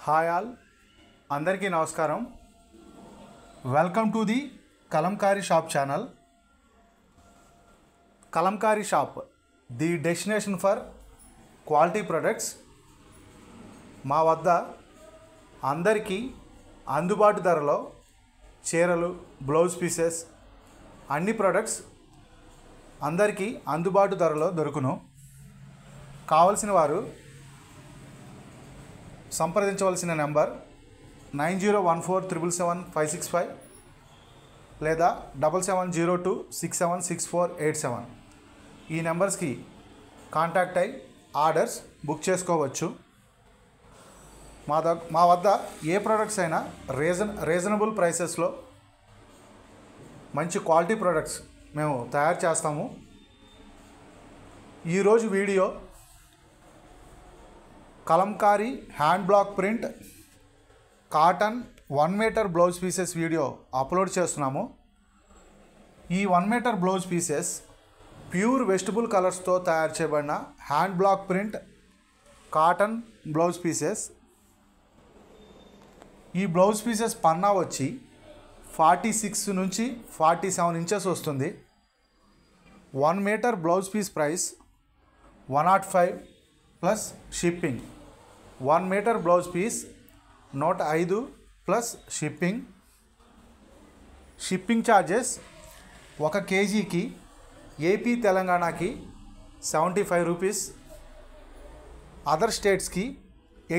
Hi all, అందరికీ నమస్కారం. Welcome to the Kalamkari shop channel. Kalamkari shop, the destination for quality products. మా వద్ద అందరికీ అందుబాటు ధరలో చీరలు, బ్లౌజ్ పీసెస్, అన్ని ప్రొడక్ట్స్ అందరికీ అందుబాటు ధరలో దొరుకును. కావలసిన వారు సంప్రదించవలసిన నెంబర్ 9014777565 లేదా 7702676487. ఈ నెంబర్స్కి కాంటాక్ట్ అయ్యి ఆర్డర్స్ బుక్ చేసుకోవచ్చు. మా వద్ద ఏ ప్రోడక్ట్స్ అయినా రీజనబుల్ ప్రైసెస్లో మంచి క్వాలిటీ ప్రోడక్ట్స్ మేము తయారు చేస్తాము. ఈరోజు video Kalamkari hand block print cotton 1 metre blouse pieces video upload చేస్తున్నాము. ఈ 1 metre blouse pieces pure vegetable కలర్స్తో తయారు చేయబడిన hand block print cotton blouse pieces. ఈ బ్లౌజ్ పీసెస్ పన్నా వచ్చి 46 నుంచి 47 ఇంచెస్ వస్తుంది. 1 metre blouse piece price 105 plus shipping. 1 metre blouse piece 105 plus shipping. Shipping charges 1 కేజీకి ఏపీ తెలంగాణకి 75 రూపీస్, అదర్ స్టేట్స్కి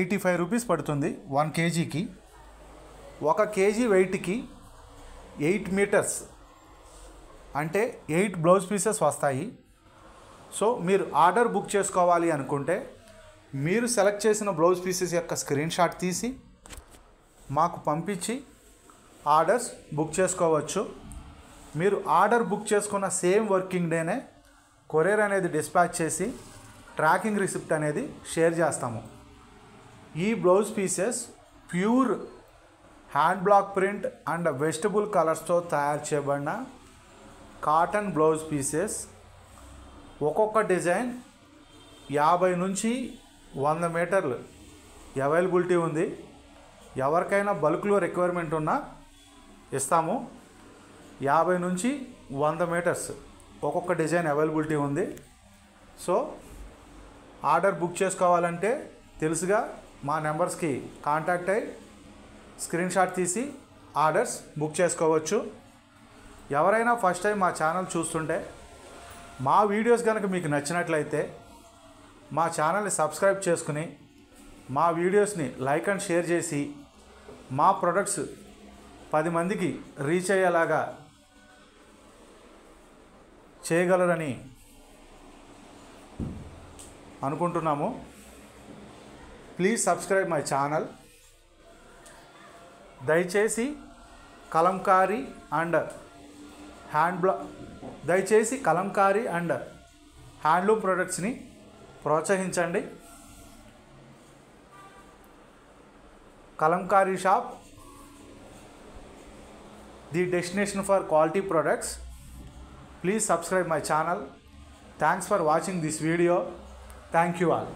85 రూపీస్ పడుతుంది 1 కేజీకి. 1 కేజీ వెయిట్కి 8 మీటర్స్ అంటే 8 బ్లౌజ్ పీసెస్ వస్తాయి. సో మీరు ఆర్డర్ బుక్ చేసుకోవాలి అనుకుంటే మీరు సెలెక్ట్ చేసిన బ్లౌజ్ పీసెస్ యొక్క స్క్రీన్ షాట్ తీసి మాకు పంపించి ఆర్డర్స్ బుక్ చేసుకోవచ్చు. మీరు ఆర్డర్ బుక్ చేసుకున్న సేమ్ వర్కింగ్ డేనే కొరియర్ అనేది డిస్పాచ్ చేసి ట్రాకింగ్ రిసిప్ట్ అనేది షేర్ చేస్తాము. ఈ blouse pieces pure hand block print and vegetable కలర్స్తో తయారు చేయబడిన కాటన్ బ్లౌజ్ పీసెస్. ఒక్కొక్క డిజైన్ 50 నుంచి 100 మీటర్లు అవైలబిలిటీ ఉంది. ఎవరికైనా బల్క్లో రిక్వైర్మెంట్ ఉన్నా ఇస్తాము. 50 నుంచి 100 మీటర్స్ ఒక్కొక్క డిజైన్ అవైలబిలిటీ ఉంది. సో ఆర్డర్ బుక్ చేసుకోవాలంటే తెలుసుగా మా నెంబర్స్కి కాంటాక్ట్ అయ్యి స్క్రీన్ షాట్ తీసి ఆర్డర్స్ బుక్ చేసుకోవచ్చు. ఎవరైనా ఫస్ట్ టైం మా ఛానల్ చూస్తుంటే మా వీడియోస్ కనుక మీకు నచ్చినట్లయితే మా ఛానల్ని సబ్స్క్రైబ్ చేసుకుని మా వీడియోస్ని లైక్ అండ్ షేర్ చేసి మా ప్రొడక్ట్స్ 10 మందికి రీచ్ అయ్యేలాగా చేయగలరని అనుకుంటున్నాము. Please subscribe my channel. దయచేసి కలంకారీ అండ్ హ్యాండ్లూమ్ ప్రొడక్ట్స్ని ప్రోత్సహించండి. Kalamkari shop, the destination for quality products. Please subscribe my channel. Thanks for watching this video. Thank you all.